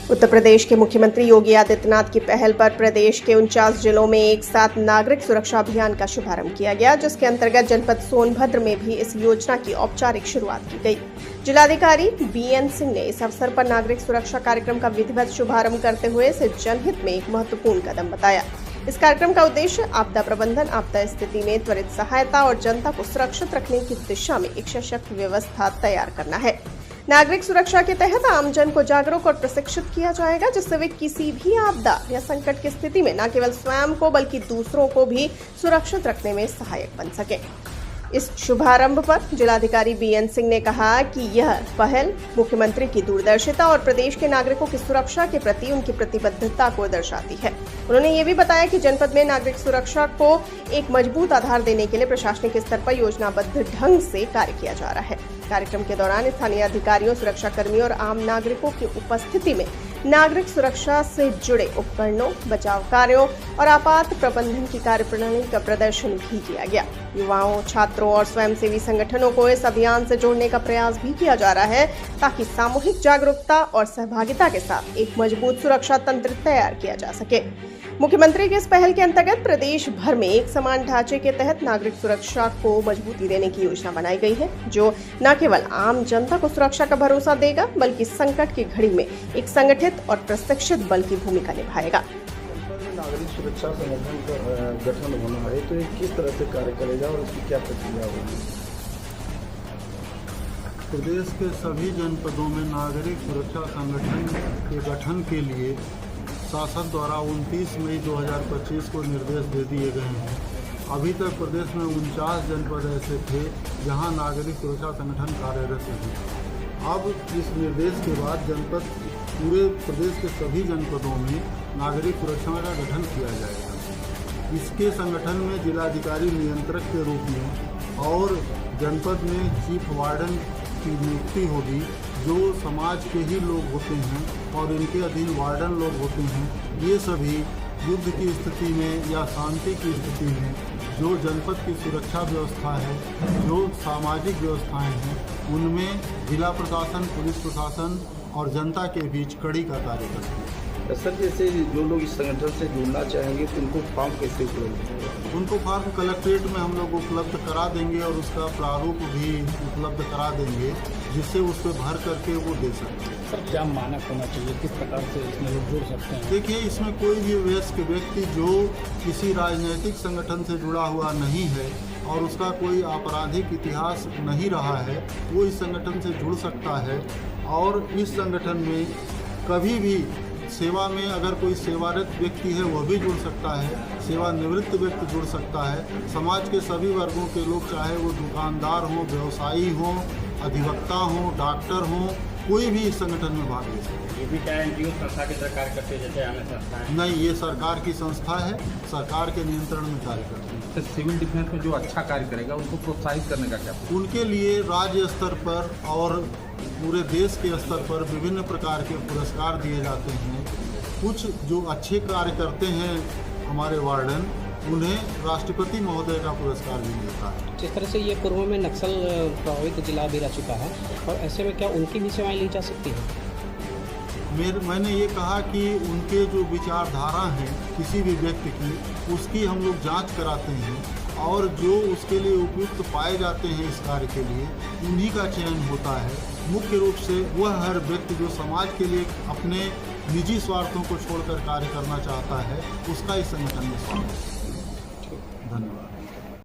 उत्तर प्रदेश के मुख्यमंत्री योगी आदित्यनाथ की पहल पर प्रदेश के 49 जिलों में एक साथ नागरिक सुरक्षा अभियान का शुभारंभ किया गया, जिसके अंतर्गत जनपद सोनभद्र में भी इस योजना की औपचारिक शुरुआत की गई। जिलाधिकारी बीएन सिंह ने इस अवसर पर नागरिक सुरक्षा कार्यक्रम का विधिवत शुभारंभ करते हुए इसे जनहित में एक महत्वपूर्ण कदम बताया। इस कार्यक्रम का उद्देश्य आपदा प्रबंधन, आपदा स्थिति में त्वरित सहायता और जनता को सुरक्षित रखने की दिशा में एक सशक्त व्यवस्था तैयार करना है। नागरिक सुरक्षा के तहत आमजन को जागरूक और प्रशिक्षित किया जाएगा, जिससे वे किसी भी आपदा या संकट की स्थिति में न केवल स्वयं को बल्कि दूसरों को भी सुरक्षित रखने में सहायक बन सके। इस शुभारंभ पर जिलाधिकारी बीएन सिंह ने कहा कि यह पहल मुख्यमंत्री की दूरदर्शिता और प्रदेश के नागरिकों की सुरक्षा के प्रति उनकी प्रतिबद्धता को दर्शाती है। उन्होंने ये भी बताया कि जनपद में नागरिक सुरक्षा को एक मजबूत आधार देने के लिए प्रशासनिक स्तर पर योजनाबद्ध ढंग से कार्य किया जा रहा है। कार्यक्रम के दौरान स्थानीय अधिकारियों, सुरक्षा कर्मियों और आम नागरिकों की उपस्थिति में नागरिक सुरक्षा से जुड़े उपकरणों, बचाव कार्यों और आपात प्रबंधन की कार्यप्रणाली का प्रदर्शन भी किया गया। युवाओं, छात्रों और स्वयंसेवी संगठनों को इस अभियान से जोड़ने का प्रयास भी किया जा रहा है, ताकि सामूहिक जागरूकता और सहभागिता के साथ एक मजबूत सुरक्षा तंत्र तैयार किया जा सके। मुख्यमंत्री की इस पहल के अंतर्गत प्रदेश भर में एक समान ढांचे के तहत नागरिक सुरक्षा को मजबूती देने की योजना बनाई गई है, जो न केवल आम जनता को सुरक्षा का भरोसा देगा, बल्कि संकट की घड़ी में एक संगठित और प्रशिक्षित बल की भूमिका निभाएगा। नागरिक सुरक्षा संगठन का गठन होना है, तो ये किस तरह से कार्य करेगा और उसकी क्या प्रक्रिया होगी? प्रदेश के सभी जनपदों में नागरिक सुरक्षा संगठन के गठन के लिए शासन द्वारा 29 मई 2025 को निर्देश दे दिए गए हैं। अभी तक प्रदेश में 49 जनपद ऐसे थे जहां नागरिक सुरक्षा संगठन कार्यरत थे। अब इस निर्देश के बाद जनपद पूरे प्रदेश के सभी जनपदों में नागरिक सुरक्षा का गठन किया जाएगा। इसके संगठन में जिलाधिकारी नियंत्रक के रूप में और जनपद में चीफ वार्डन की नियुक्ति होगी, जो समाज के ही लोग होते हैं और इनके अधीन वार्डन लोग होते हैं। ये सभी युद्ध की स्थिति में या शांति की स्थिति में जो जनपद की सुरक्षा व्यवस्था है, जो सामाजिक व्यवस्थाएं हैं, उनमें जिला प्रशासन, पुलिस प्रशासन और जनता के बीच कड़ी का कार्य करती है। सर, जैसे जो लोग इस संगठन से जुड़ना चाहेंगे तो उनको फॉर्म कैसे उपलब्ध होगा? उनको फॉर्म कलेक्ट्रेट में हम लोग उपलब्ध करा देंगे और उसका प्रारूप भी उपलब्ध करा देंगे, जिससे उस पर भर करके वो दे सकते हैं। सर, क्या मानक होना चाहिए, किस प्रकार से इसमें लोग जुड़ सकते हैं? देखिए, इसमें कोई भी वयस्क व्यक्ति जो किसी राजनीतिक संगठन से जुड़ा हुआ नहीं है और उसका कोई आपराधिक इतिहास नहीं रहा है, वो इस संगठन से जुड़ सकता है। और इस संगठन में कभी भी सेवा में अगर कोई सेवारत व्यक्ति है वह भी जुड़ सकता है, सेवानिवृत्त व्यक्ति जुड़ सकता है। समाज के सभी वर्गों के लोग, चाहे वो दुकानदार हों, व्यवसायी हों, अधिवक्ता हों, डॉक्टर हों, कोई भी इस संगठन में भाग ले सकते हैं। ये भी क्या एनजीओ संस्था की तरह कार्य करते हैं जैसे अन्य संस्थाएं? नहीं, ये सरकार की संस्था है, सरकार के नियंत्रण में कार्य करती है। तो सिविल डिफेंस में जो अच्छा कार्य करेगा उनको प्रोत्साहित करने का क्या? उनके लिए राज्य स्तर पर और पूरे देश के स्तर पर विभिन्न प्रकार के पुरस्कार दिए जाते हैं। कुछ जो अच्छे कार्य करते हैं हमारे वार्डन, उन्हें राष्ट्रपति महोदय का पुरस्कार भी मिलता है। जिस तरह से ये पूर्व में नक्सल प्रभावित जिला भी रह चुका है, और ऐसे में क्या उनकी भी सेवाएं ली जा सकती हैं? मैंने ये कहा कि उनके जो विचारधारा हैं किसी भी व्यक्ति की, उसकी हम लोग जांच कराते हैं और जो उसके लिए उपयुक्त पाए जाते हैं इस कार्य के लिए, उन्हीं का चयन होता है। मुख्य रूप से वह हर व्यक्ति जो समाज के लिए अपने निजी स्वार्थों को छोड़कर कार्य करना चाहता है, उसका इस संगठन में स्वागत है। धन्यवाद।